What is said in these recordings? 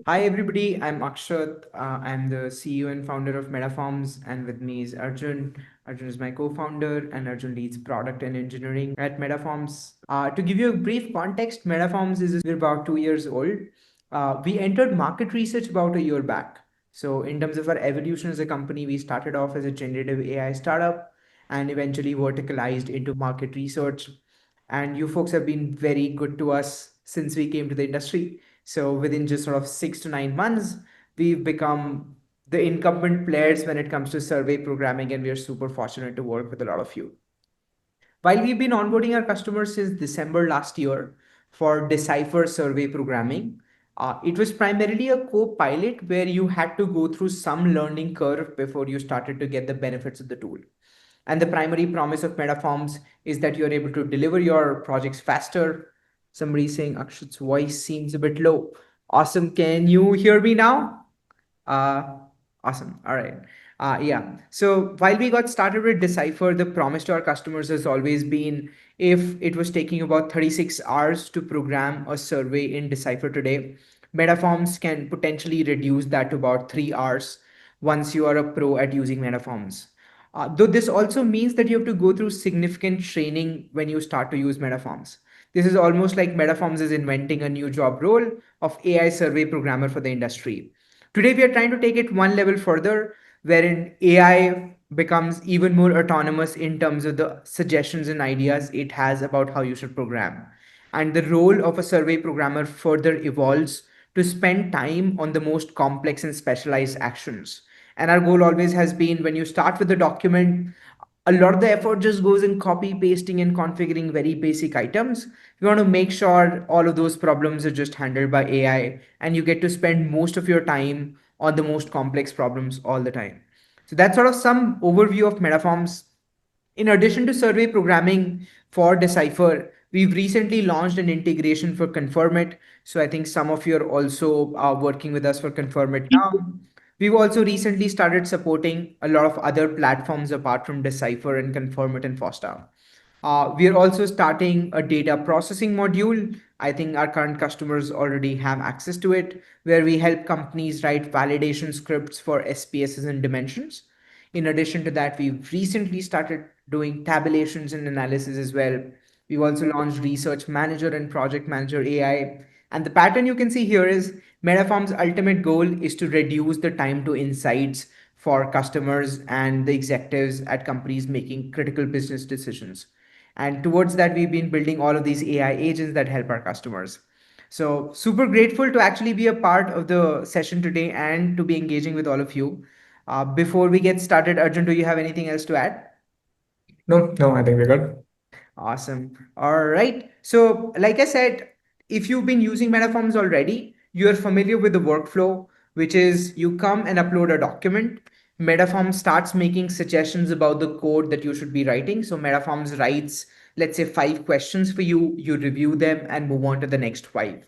Hi, everybody. I'm Akshat. I'm the CEO and founder of Metaforms, and with me is Arjun. Arjun is my co founder, and Arjun leads product and engineering at Metaforms. To give you a brief context, Metaforms is we're about 2 years old. We entered market research about a year back. So, in terms of our evolution as a company, we started off as a generative AI startup and eventually verticalized into market research. And you folks have been very good to us since we came to the industry. So within just sort of 6 to 9 months, we've become the incumbent players when it comes to survey programming, and we are super fortunate to work with a lot of you. While we've been onboarding our customers since December last year for Decipher survey programming, it was primarily a co-pilot where you had to go through some learning curve before you started to get the benefits of the tool. And the primary promise of Metaforms is that you're able to deliver your projects faster. Somebody saying Akshat's voice seems a bit low. Awesome. Can you hear me now? Uh, awesome. All right. Yeah. So while we got started with Decipher, the promise to our customers has always been if it was taking about 36 hours to program a survey in Decipher today, Metaforms can potentially reduce that to about 3 hours once you are a pro at using Metaforms. Though this also means that you have to go through significant training when you start to use Metaforms. This is almost like Metaforms is inventing a new job role of AI survey programmer for the industry. Today, we are trying to take it one level further, wherein AI becomes even more autonomous in terms of the suggestions and ideas it has about how you should program. And the role of a survey programmer further evolves to spend time on the most complex and specialized actions. And our goal always has been when you start with the document, a lot of the effort just goes in copy pasting and configuring very basic items. We want to make sure all of those problems are just handled by AI and you get to spend most of your time on the most complex problems all the time. So that's sort of some overview of Metaforms. In addition to survey programming for Decipher, we've recently launched an integration for Confirm It. So I think some of you are also working with us for Confirm It now. We've also recently started supporting a lot of other platforms apart from Decipher and Confirm It and Fosta. We are also starting a data processing module. I think our current customers already have access to it, where we help companies write validation scripts for SPSs and dimensions. In addition to that, we've recently started doing tabulations and analysis as well. We've also launched Research Manager and Project Manager AI. And the pattern you can see here is Metaform's ultimate goal is to reduce the time to insights for customers and the executives at companies making critical business decisions. And towards that, we've been building all of these AI agents that help our customers. So, super grateful to actually be a part of the session today and to be engaging with all of you. Before we get started, Arjun, do you have anything else to add? No, I think we're good. Awesome. All right. So, like I said, if you've been using Metaforms already, you're familiar with the workflow, which is you come and upload a document. Metaform starts making suggestions about the code that you should be writing. So, Metaforms writes, let's say, 5 questions for you. You review them and move on to the next five.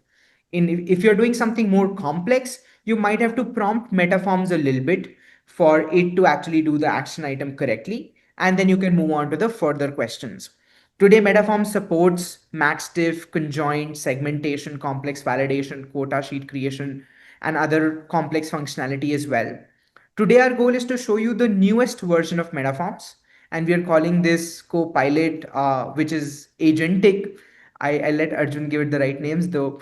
If you're doing something more complex, you might have to prompt Metaforms a little bit for it to actually do the action item correctly. And then you can move on to the further questions. Today, Metaform supports maxdiff, conjoint, segmentation, complex validation, quota sheet creation, and other complex functionality as well. Today, our goal is to show you the newest version of Metaforms, and we are calling this co-pilot, which is Agentic. I let Arjun give it the right names though.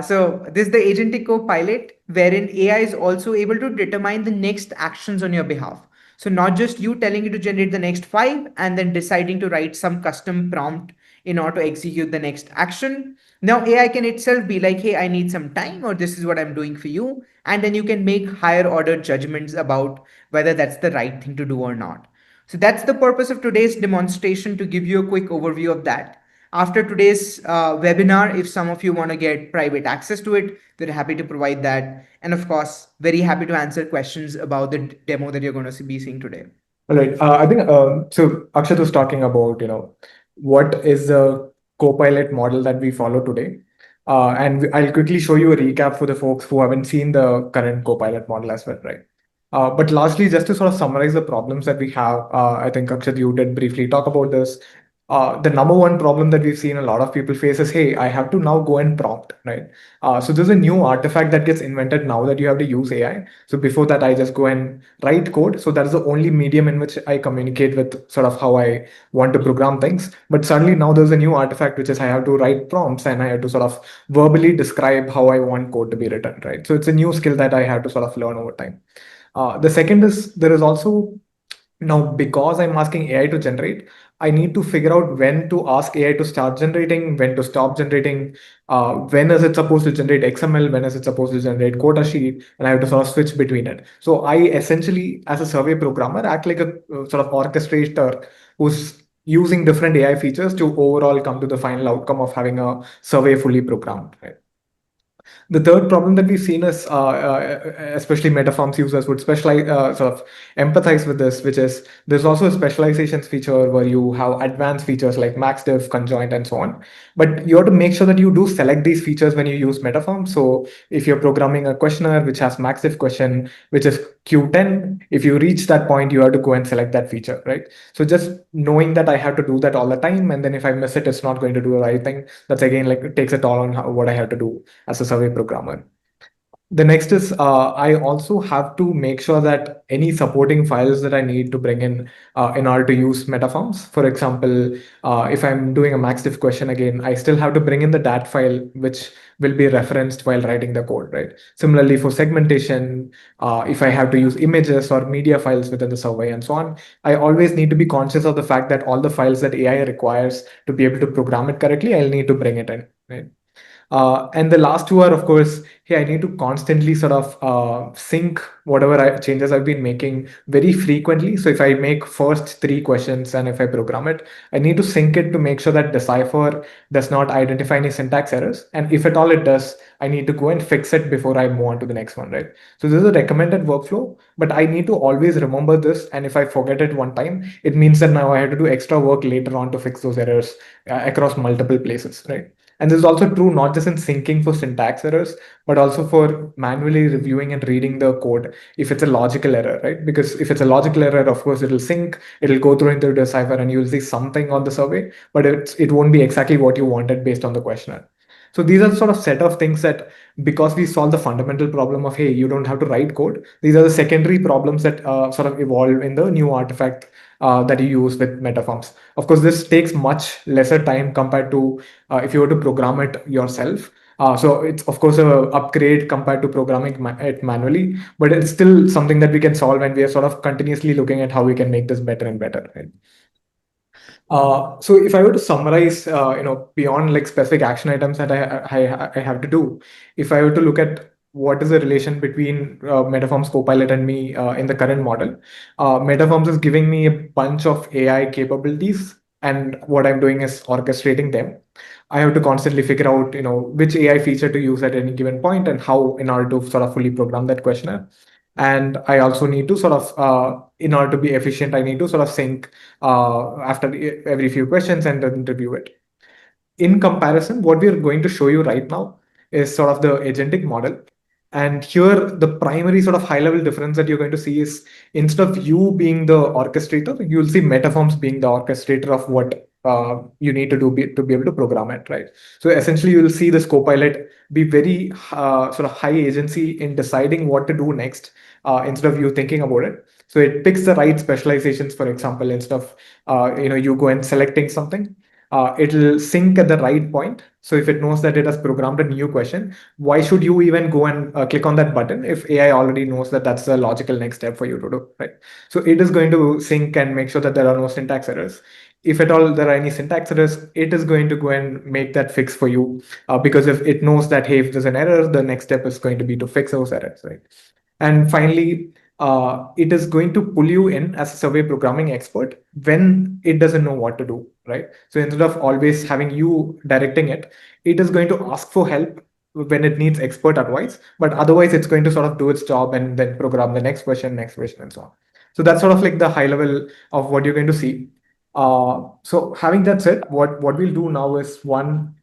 So this is the Agentic co-pilot, wherein AI is also able to determine the next actions on your behalf. So not just you telling it to generate the next five and then deciding to write some custom prompt in order to execute the next action. Now AI can itself be like, hey, I need some time, or this is what I'm doing for you. And then you can make higher order judgments about whether that's the right thing to do or not. So that's the purpose of today's demonstration, to give you a quick overview of that. After today's webinar, if some of you want to get private access to it, we're happy to provide that. And of course, very happy to answer questions about the demo that you're going to be seeing today. All right. I think so. Akshat was talking about what is the Copilot model that we follow today, and I'll quickly show you a recap for the folks who haven't seen the current Copilot model as well, right? But lastly, just to sort of summarize the problems that we have, I think Akshat, you did briefly talk about this. the number one problem that we've seen a lot of people face is, hey, I have to now go and prompt, right? So there's a new artifact that gets invented now that you have to use AI. So before that, I just go and write code. So that is the only medium in which I communicate with sort of how I want to program things. But suddenly now there's a new artifact, which is I have to write prompts and I have to sort of verbally describe how I want code to be written, right? So it's a new skill that I have to sort of learn over time. The second is there is also now, because I'm asking AI to generate, I need to figure out when to ask AI to start generating, when to stop generating, when is it supposed to generate XML, when is it supposed to generate quota sheet, and I have to sort of switch between it. So I essentially, as a survey programmer, act like a sort of orchestrator who's using different AI features to overall come to the final outcome of having a survey fully programmed. Right? The third problem that we've seen is, especially Metaforms users would specialize, sort of empathize with this, which is there's also a specializations feature where you have advanced features like max diff, conjoint, and so on. But you have to make sure that you do select these features when you use Metaforms. So if you're programming a questionnaire which has max diff question, which is Q10, if you reach that point, you have to go and select that feature, right? So just knowing that I have to do that all the time, and then if I miss it, it's not going to do the right thing. That's again like it takes a toll on what I have to do as a survey programmer. The next is I also have to make sure that any supporting files that I need to bring in order to use Metaforms. For example, if I'm doing a maxdiff question again, I still have to bring in the dat file, which will be referenced while writing the code, right? Similarly, for segmentation, if I have to use images or media files within the survey and so on, I always need to be conscious of the fact that all the files that AI requires to be able to program it correctly, I'll need to bring it in, right? And the last two are, of course, hey, I need to constantly sort of sync whatever changes I've been making very frequently. So if I make first three questions and if I program it, I need to sync it to make sure that Decipher does not identify any syntax errors. And if at all it does, I need to go and fix it before I move on to the next one, right? So this is a recommended workflow, but I need to always remember this. And if I forget it one time, it means that now I have to do extra work later on to fix those errors across multiple places, right? And this is also true not just in syncing for syntax errors, but also for manually reviewing and reading the code if it's a logical error, right? Because if it's a logical error, of course, it'll sync, it'll go through into Decipher and you'll see something on the survey, but it won't be exactly what you wanted based on the questionnaire. So these are the sort of set of things that, because we solve the fundamental problem of, hey, you don't have to write code, these are the secondary problems that sort of evolve in the new artifact that you use with Metaforms. Of course, this takes much lesser time compared to if you were to program it yourself. So it's of course a upgrade compared to programming it manually, but it's still something that we can solve, and we are sort of continuously looking at how we can make this better and better. Right? So if I were to summarize, beyond like specific action items that I have to do, if I were to look at what is the relation between Metaforms Copilot and me in the current model, Metaforms is giving me a bunch of AI capabilities, and what I'm doing is orchestrating them. I have to constantly figure out, which AI feature to use at any given point and how in order to sort of fully program that questionnaire. And I also need to sort of, in order to be efficient, I need to sort of sync after every few questions and then review it. In comparison, what we are going to show you right now is sort of the agentic model. And here, the primary sort of high level difference that you're going to see is, instead of you being the orchestrator, you'll see Metaforms being the orchestrator of what you need to do to be able to program it, right? So essentially, you'll see this copilot be very sort of high agency in deciding what to do next instead of you thinking about it. So it picks the right specializations, for example, instead of you go and selecting something, it'll sync at the right point. So if it knows that it has programmed a new question, why should you even go and click on that button if AI already knows that that's the logical next step for you to do, right? So it is going to sync and make sure that there are no syntax errors. If at all there are any syntax errors, it is going to go and make that fix for you, because if it knows that, hey, if there's an error, the next step is going to be to fix those errors, right? And finally, it is going to pull you in as a survey programming expert when it doesn't know what to do, right? So instead of always having you directing it, it is going to ask for help when it needs expert advice, but otherwise it's going to sort of do its job and then program the next question, and so on. So that's sort of like the high level of what you're going to see. So having that said, what we'll do now is, one,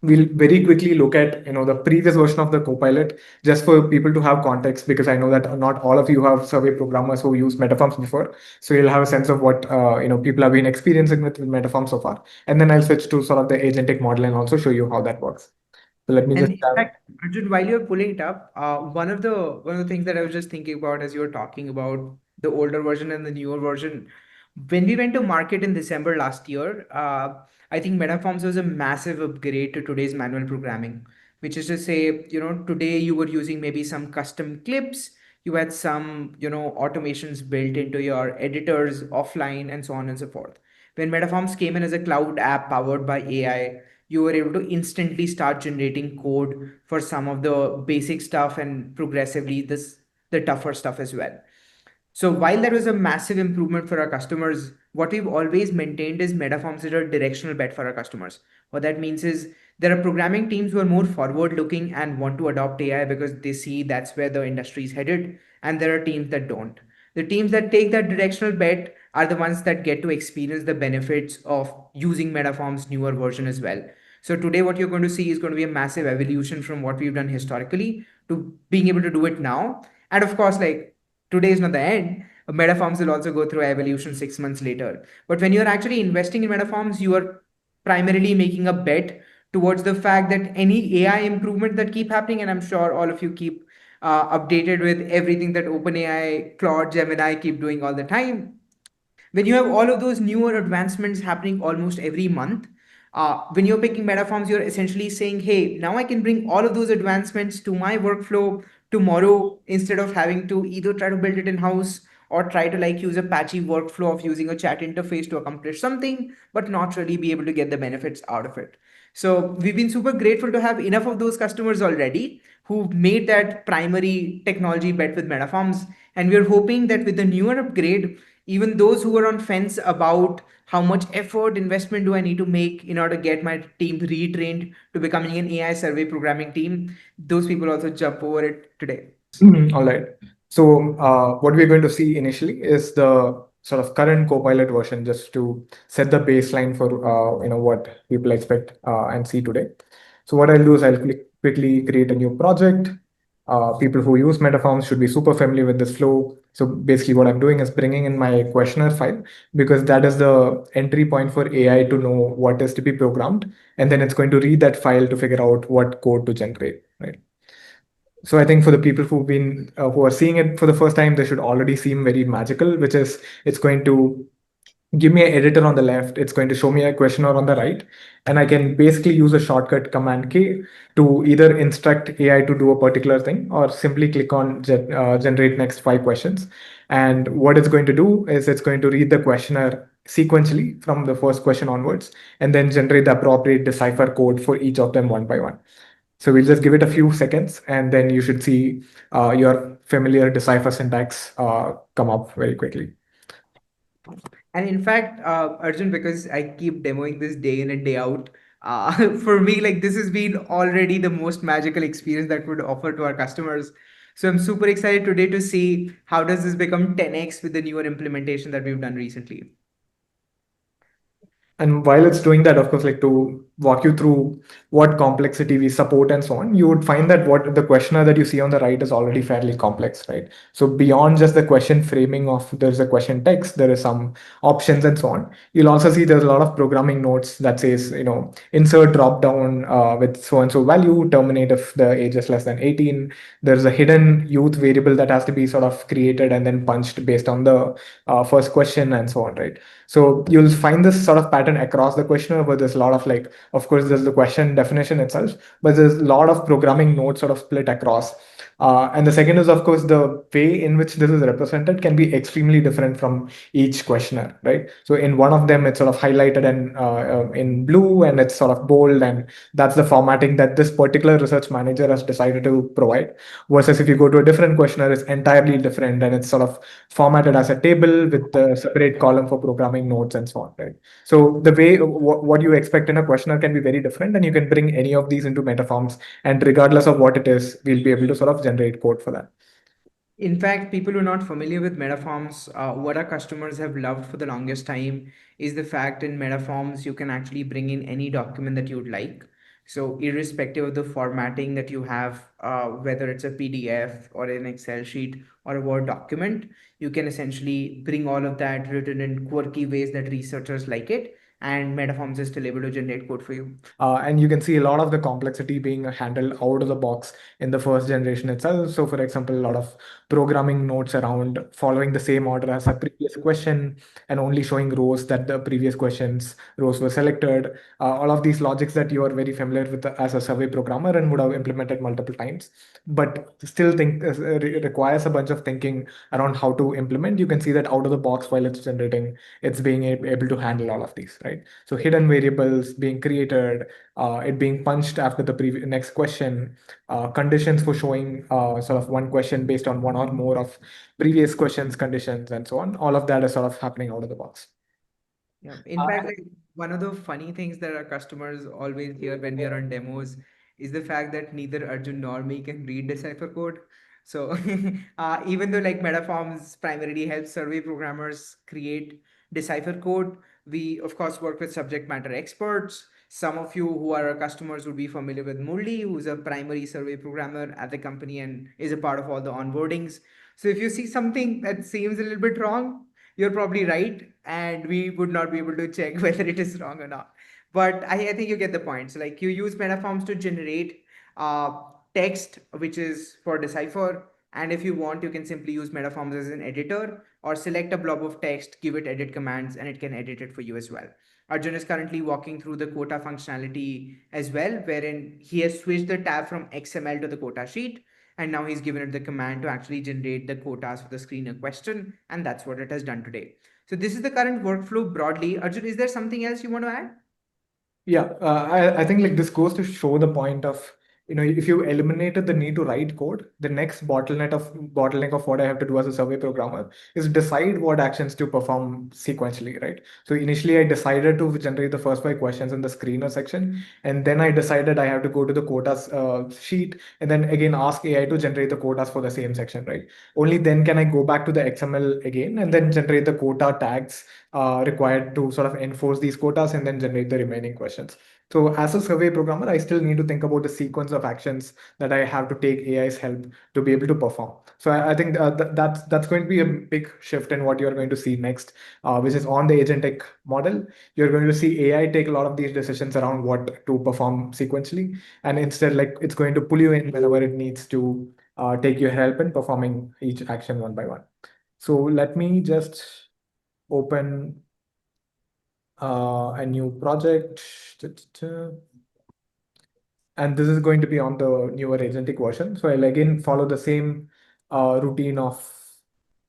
we'll very quickly look at the previous version of the Copilot, just for people to have context, because I know that not all of you have survey programmers who use Metaforms before, so you'll have a sense of what people have been experiencing with Metaforms so far. And then I'll switch to sort of the agentic model and also show you how that works. So let me And just in fact, Arjun, while you're pulling it up, one of the things that I was just thinking about as you were talking about the older version and the newer version, when we went to market in December last year, I think Metaforms was a massive upgrade to today's manual programming, which is to say, today you were using maybe some custom clips, you had some, automations built into your editors offline, and so on and so forth. When Metaforms came in as a cloud app powered by AI, you were able to instantly start generating code for some of the basic stuff and progressively the tougher stuff as well. So while that was a massive improvement for our customers, what we've always maintained is Metaforms is a directional bet for our customers. What that means is there are programming teams who are more forward looking and want to adopt AI because they see that's where the industry is headed, and there are teams that don't. The teams that take that directional bet are the ones that get to experience the benefits of using Metaforms newer version as well. So today what you're going to see is going to be a massive evolution from what we've done historically to being able to do it now. And of course, like, today is not the end. Metaforms will also go through evolution 6 months later. But when you're actually investing in Metaforms, you are primarily making a bet towards the fact that any AI improvement that keep happening, and I'm sure all of you keep updated with everything that OpenAI, Claude, Gemini keep doing all the time. When you have all of those newer advancements happening almost every month, when you're picking Metaforms, you're essentially saying, hey, now I can bring all of those advancements to my workflow tomorrow instead of having to either try to build it in house or try to like use a patchy workflow of using a chat interface to accomplish something, but not really be able to get the benefits out of it. So we've been super grateful to have enough of those customers already who made that primary technology bet with Metaforms. And we're hoping that with the newer upgrade, even those who are on fence about how much effort investment do I need to make in order to get my team retrained to becoming an AI survey programming team, those people also jump over it today. All right. So what we're going to see initially is the sort of current Copilot version, just to set the baseline for what people expect and see today. So what I'll do is I'll quickly create a new project. People who use Metaforms should be super familiar with this flow. So basically, what I'm doing is bringing in my questionnaire file, because that is the entry point for AI to know what is to be programmed, and then it's going to read that file to figure out what code to generate, right? So I think for the people who are seeing it for the first time, they should already seem very magical, which is it's going to give me an editor on the left, it's going to show me a questionnaire on the right, and I can basically use a shortcut Command K to either instruct AI to do a particular thing or simply click on generate next 5 questions. And what it's going to do is it's going to read the questionnaire sequentially from the first question onwards, and then generate the appropriate decipher code for each of them one by one. So we'll just give it a few seconds, and then you should see your familiar decipher syntax come up very quickly. And in fact, Arjun, because I keep demoing this day in and day out, for me, like this has been already the most magical experience that would offer to our customers. So I'm super excited today to see how does this become 10x with the newer implementation that we've done recently. And while it's doing that, of course, like to walk you through what complexity we support and so on, you would find that what the questionnaire that you see on the right is already fairly complex, right? So beyond just the question framing of there's a question text, there is some options and so on. You'll also see there's a lot of programming notes that says, insert drop down with so and so value, terminate if the age is less than 18. There's a hidden youth variable that has to be sort of created and then punched based on the first question and so on, right? So you'll find this sort of pattern across the questionnaire, where there's a lot of like, of course, there's the question definition itself, but there's a lot of programming nodes sort of split across. And the second is, of course, the way in which this is represented can be extremely different from each questionnaire, right? So in one of them, it's sort of highlighted and in blue, and it's sort of bold, and that's the formatting that this particular research manager has decided to provide. Versus if you go to a different questionnaire, it's entirely different, and it's sort of formatted as a table with a separate column for programming notes and so on, right? So the way what you expect in a questionnaire can be very different, and you can bring any of these into Metaforms, and regardless of what it is, we'll be able to sort of generate code for that. In fact, people who are not familiar with Metaforms, what our customers have loved for the longest time is the fact in Metaforms you can actually bring in any document that you would like. So irrespective of the formatting that you have, whether it's a PDF or an Excel sheet or a Word document, you can essentially bring all of that written in quirky ways that researchers like it, and Metaforms is still able to generate code for you. And you can see a lot of the complexity being handled out of the box in the first generation itself. So, for example, a lot of programming notes around following the same order as a previous question and only showing rows that the previous questions rows were selected. All of these logics that you are very familiar with as a survey programmer and would have implemented multiple times, but still think requires a bunch of thinking around how to implement. You can see that out of the box while it's generating, it's being able to handle all of these, right? So hidden variables being created, it being punched after the next question, conditions for showing sort of one question based on one or more of previous questions, conditions, and so on. All of that is sort of happening out of the box. Yeah. In fact, like one of the funny things that our customers always hear when we are on demos is the fact that neither Arjun nor me can read decipher code. So even though like Metaforms primarily helps survey programmers create decipher code, we of course work with subject matter experts. Some of you who are our customers would be familiar with Murli, who's a primary survey programmer at the company and is a part of all the onboardings. So if you see something that seems a little bit wrong, you're probably right, and we would not be able to check whether it is wrong or not. But I think you get the point. So like you use Metaforms to generate text, which is for decipher. And if you want, you can simply use Metaforms as an editor or select a blob of text, give it edit commands, and it can edit it for you as well. Arjun is currently walking through the quota functionality as well, wherein he has switched the tab from XML to the quota sheet, and now he's given it the command to actually generate the quotas for the screener question, and that's what it has done today. So this is the current workflow broadly. Arjun, is there something else you want to add? Yeah, I think like this goes to show the point of, if you eliminated the need to write code, the next bottleneck of what I have to do as a survey programmer is decide what actions to perform sequentially, right? So initially I decided to generate the first five questions in the screener section, and then I decided I have to go to the quotas sheet and then again ask AI to generate the quotas for the same section, right? Only then can I go back to the XML again and then generate the quota tags required to sort of enforce these quotas and then generate the remaining questions. So as a survey programmer, I still need to think about the sequence of actions that I have to take AI's help to be able to perform. So I think that's going to be a big shift in what you're going to see next, which is on the agentic model. You're going to see AI take a lot of these decisions around what to perform sequentially, and instead, like it's going to pull you in whenever it needs to take your help in performing each action one by one. So let me just open a new project. And this is going to be on the newer agentic version. So I'll again follow the same routine of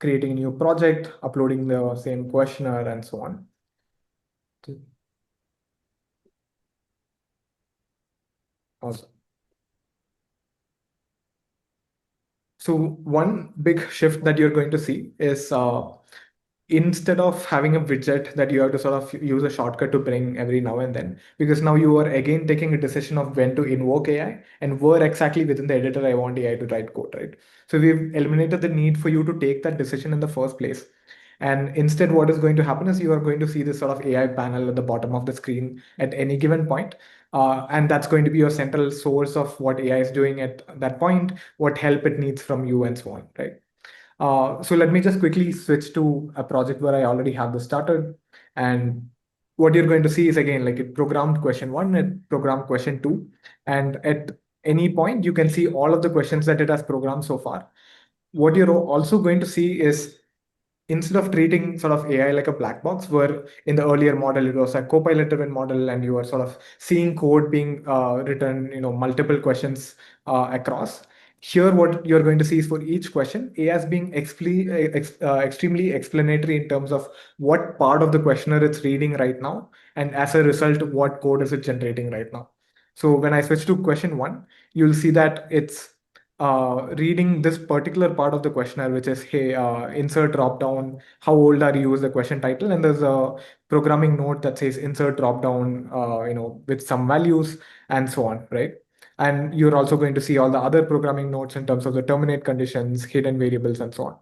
creating a new project, uploading the same questionnaire, and so on. Awesome. So one big shift that you're going to see is instead of having a widget that you have to sort of use a shortcut to bring every now and then, because now you are again taking a decision of when to invoke AI and where exactly within the editor I want AI to write code, right? So we've eliminated the need for you to take that decision in the first place. And instead, what is going to happen is you are going to see this sort of AI panel at the bottom of the screen at any given point. And that's going to be your central source of what AI is doing at that point, what help it needs from you, and so on, right? So let me just quickly switch to a project where I already have this started. And what you're going to see is again, like it programmed question one, it programmed question two. And at any point, you can see all of the questions that it has programmed so far. What you're also going to see is instead of treating sort of AI like a black box, where in the earlier model it was a copilot driven model, and you are sort of seeing code being written, multiple questions across. Here, what you're going to see is for each question, AI is being extremely explanatory in terms of what part of the questionnaire it's reading right now, and as a result, what code is it generating right now. So when I switch to question one, you'll see that it's reading this particular part of the questionnaire, which is, hey, insert drop down, how old are you is the question title. And there's a programming note that says insert drop down, with some values and so on, right? And you're also going to see all the other programming notes in terms of the terminate conditions, hidden variables, and so on.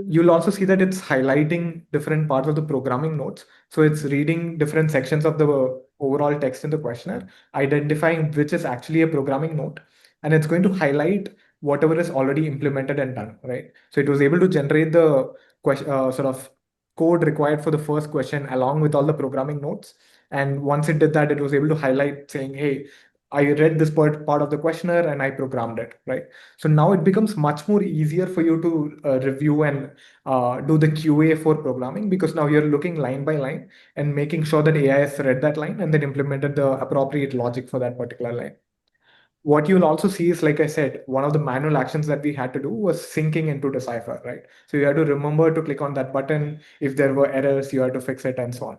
You'll also see that it's highlighting different parts of the programming notes. So it's reading different sections of the overall text in the questionnaire, identifying which is actually a programming note, and it's going to highlight whatever is already implemented and done, right? So it was able to generate the sort of code required for the first question along with all the programming notes. And once it did that, it was able to highlight saying, hey, I read this part of the questionnaire and I programmed it, right? So now it becomes much more easier for you to review and do the QA for programming, because now you're looking line by line and making sure that AI has read that line and then implemented the appropriate logic for that particular line. What you'll also see is, like I said, one of the manual actions that we had to do was syncing into Decipher, right? So you had to remember to click on that button. If there were errors, you had to fix it and so on.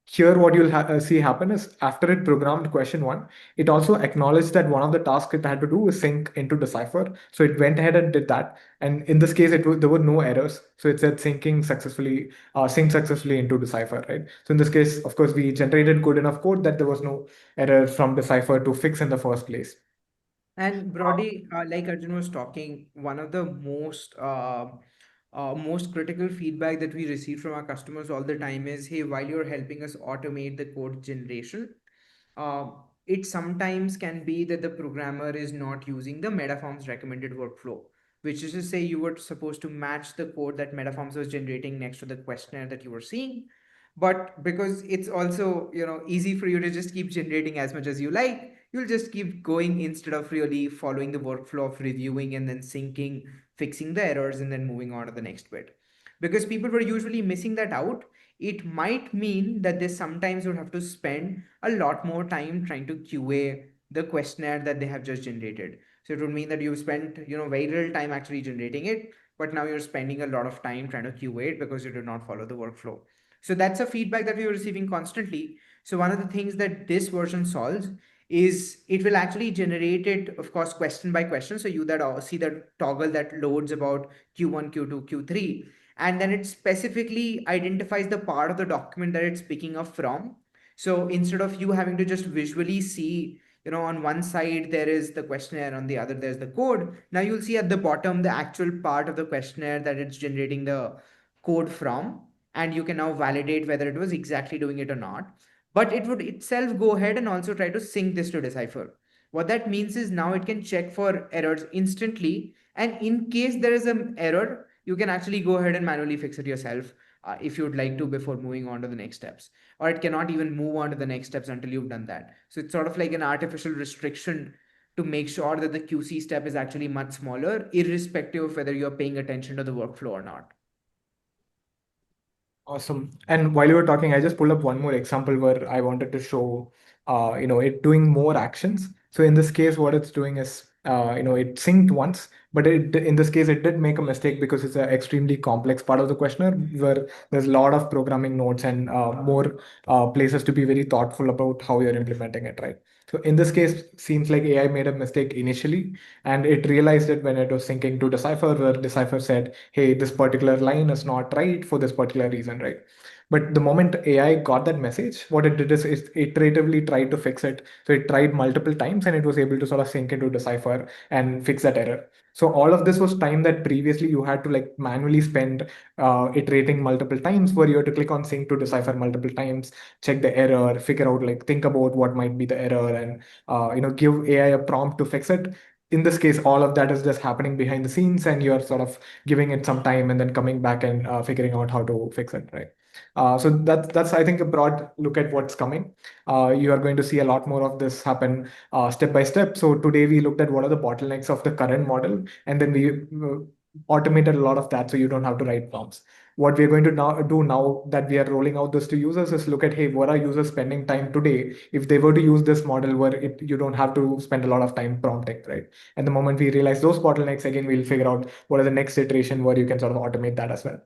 Here, what you'll see happen is after it programmed question one, it also acknowledged that one of the tasks it had to do was sync into Decipher. So it went ahead and did that. And in this case, there were no errors. So it said sync successfully into Decipher, right? So in this case, of course, we generated good enough code that there was no error from Decipher to fix in the first place. And broadly, like Arjun was talking, one of the most critical feedback that we receive from our customers all the time is, hey, while you're helping us automate the code generation, uh, it sometimes can be that the programmer is not using the Metaforms recommended workflow, which is to say you were supposed to match the code that Metaforms was generating next to the questionnaire that you were seeing. But because it's also, easy for you to just keep generating as much as you like, you'll just keep going instead of really following the workflow of reviewing and then syncing, fixing the errors, and then moving on to the next bit. Because people were usually missing that out, it might mean that they sometimes would have to spend a lot more time trying to QA the questionnaire that they have just generated. So it would mean that you've spent, very little time actually generating it, but now you're spending a lot of time trying to QA it because you did not follow the workflow. So that's a feedback that we were receiving constantly. So one of the things that this version solves is it will actually generate it, of course, question by question. So you that see that toggle that loads about Q1, Q2, Q3, and then it specifically identifies the part of the document that it's picking up from. So instead of you having to just visually see, on one side there is the questionnaire, on the other there's the code. Now you'll see at the bottom the actual part of the questionnaire that it's generating the code from, and you can now validate whether it was exactly doing it or not. But it would itself go ahead and also try to sync this to Decipher. What that means is now it can check for errors instantly, and in case there is an error, you can actually go ahead and manually fix it yourself, if you would like to, before moving on to the next steps. Or it cannot even move on to the next steps until you've done that. So it's sort of like an artificial restriction to make sure that the QC step is actually much smaller, irrespective of whether you're paying attention to the workflow or not. Awesome. And while you were talking, I just pulled up one more example where I wanted to show, it doing more actions. So in this case, what it's doing is, it synced once, but in this case, it did make a mistake because it's an extremely complex part of the questionnaire where there's a lot of programming nodes and more places to be very thoughtful about how you're implementing it, right? So in this case, seems like AI made a mistake initially, and it realized it when it was syncing to Decipher, where Decipher said, hey, this particular line is not right for this particular reason, right? But the moment AI got that message, what it did is it iteratively tried to fix it. So it tried multiple times and it was able to sort of sync into Decipher and fix that error. So all of this was time that previously you had to like manually spend iterating multiple times, where you had to click on sync to Decipher multiple times, check the error, figure out, like, think about what might be the error, and give AI a prompt to fix it. In this case, all of that is just happening behind the scenes, and you're sort of giving it some time and then coming back and figuring out how to fix it, right? So that's I think a broad look at what's coming. You are going to see a lot more of this happen step by step. So today we looked at what are the bottlenecks of the current model, and then we automated a lot of that, so you don't have to write prompts. What we're going to now that we are rolling out this to users is look at, hey, what are users spending time today if they were to use this model where you don't have to spend a lot of time prompting, right? And the moment we realize those bottlenecks, again, we'll figure out what are the next iteration where you can sort of automate that as well.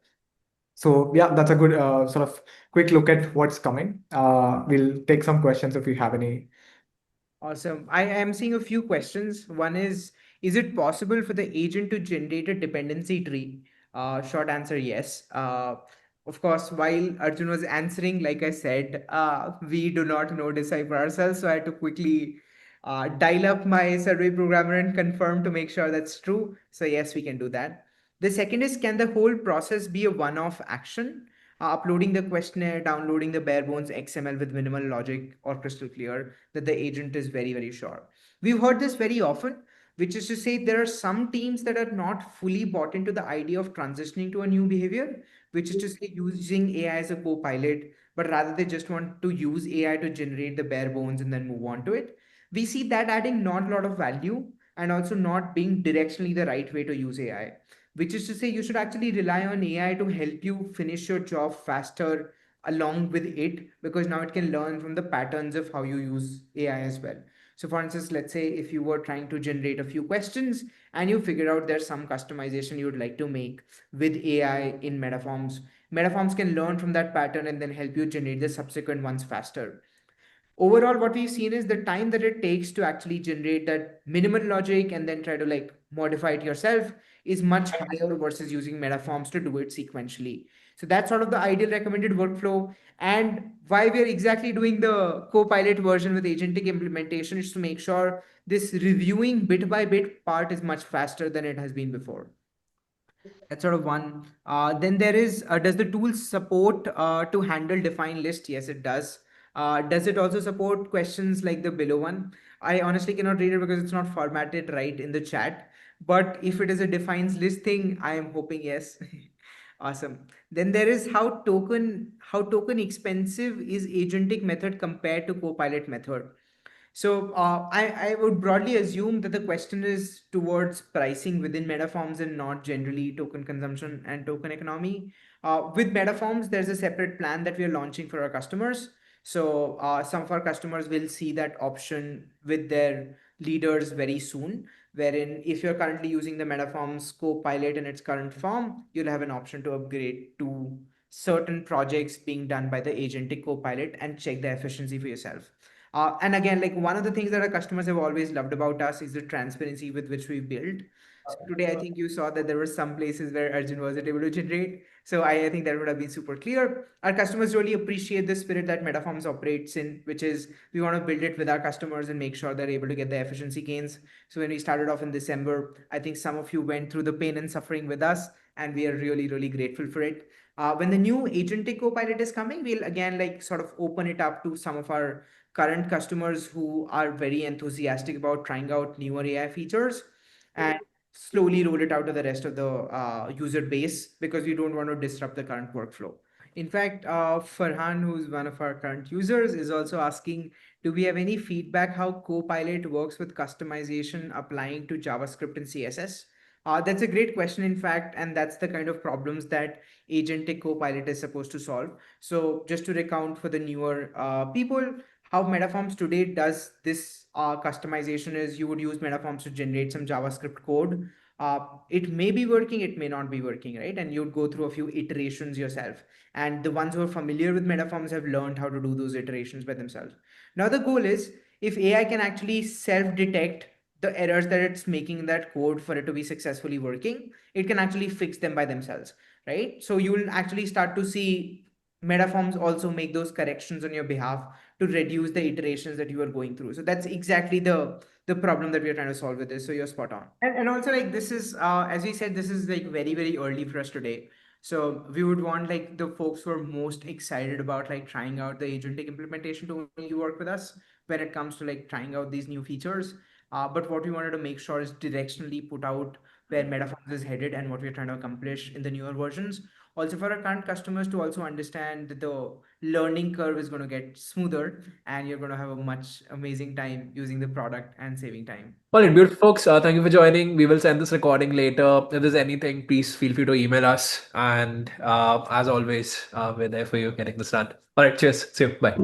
So yeah, that's a good sort of quick look at what's coming. We'll take some questions if you have any. Awesome. I am seeing a few questions. One is it possible for the agent to generate a dependency tree? Short answer, yes. Of course, while Arjun was answering, like I said, we do not know Decipher ourselves, so I had to quickly dial up my survey programmer and confirm to make sure that's true. So yes, we can do that. The second is, can the whole process be a one-off action? Uploading the questionnaire, downloading the bare bones XML with minimal logic or crystal clear that the agent is very, very sure. We've heard this very often, which is to say there are some teams that are not fully bought into the idea of transitioning to a new behavior, which is to say using AI as a co-pilot, but rather they just want to use AI to generate the bare bones and then move on to it. We see that adding not a lot of value and also not being directionally the right way to use AI, which is to say you should actually rely on AI to help you finish your job faster along with it, because now it can learn from the patterns of how you use AI as well. So for instance, let's say if you were trying to generate a few questions and you figure out there's some customization you would like to make with AI in Metaforms, Metaforms can learn from that pattern and then help you generate the subsequent ones faster. Overall, what we've seen is the time that it takes to actually generate that minimal logic and then try to like modify it yourself is much higher versus using Metaforms to do it sequentially. So that's sort of the ideal recommended workflow. And why we're exactly doing the co-pilot version with agentic implementation is to make sure this reviewing bit by bit part is much faster than it has been before. That's sort of one. Then there is, does the tool support to handle defined list? Yes, it does. Does it also support questions like the below one? I honestly cannot read it because it's not formatted right in the chat. But if it is a defines list thing, I am hoping yes. Awesome. Then there is how token expensive is agentic method compared to copilot method. So I would broadly assume that the question is towards pricing within Metaforms and not generally token consumption and token economy. With Metaforms, there's a separate plan that we are launching for our customers. So some of our customers will see that option with their leaders very soon, wherein if you're currently using the Metaforms Copilot in its current form, you'll have an option to upgrade to certain projects being done by the agentic Copilot and check the efficiency for yourself. And again, like one of the things that our customers have always loved about us is the transparency with which we build. So today, I think you saw that there were some places where Arjun wasn't able to generate. So I think that would have been super clear. Our customers really appreciate the spirit that Metaforms operates in, which is we want to build it with our customers and make sure they're able to get the efficiency gains. So when we started off in December, I think some of you went through the pain and suffering with us, and we are really, really grateful for it. When the new agentic copilot is coming, we'll again like sort of open it up to some of our current customers who are very enthusiastic about trying out newer AI features and slowly roll it out to the rest of the user base because we don't want to disrupt the current workflow. In fact, Farhan, who's one of our current users, is also asking, do we have any feedback how Copilot works with customization applying to JavaScript and CSS? That's a great question, in fact, and that's the kind of problems that Agentic Copilot is supposed to solve. So just to recount for the newer people, how Metaforms today does this customization is you would use Metaforms to generate some JavaScript code. It may be working, it may not be working, right? And you'd go through a few iterations yourself. And the ones who are familiar with Metaforms have learned how to do those iterations by themselves. Now, the goal is if AI can actually self detect the errors that it's making in that code for it to be successfully working, it can actually fix them by themselves, right? So you will actually start to see Metaforms also make those corrections on your behalf to reduce the iterations that you are going through. So that's exactly the problem that we are trying to solve with this. So you're spot on. And also like this is as we said, this is like very, very early for us today. So we would want like the folks who are most excited about like trying out the agentic implementation to only work with us when it comes to like trying out these new features. But what we wanted to make sure is directionally put out where Metaforms is headed and what we're trying to accomplish in the newer versions. Also for our current customers to also understand that the learning curve is going to get smoother and you're going to have a much amazing time using the product and saving time. All right, beautiful folks. Thank you for joining. We will send this recording later. If there's anything, please feel free to email us. And as always, we're there for you getting this done. All right, cheers. See you. Bye.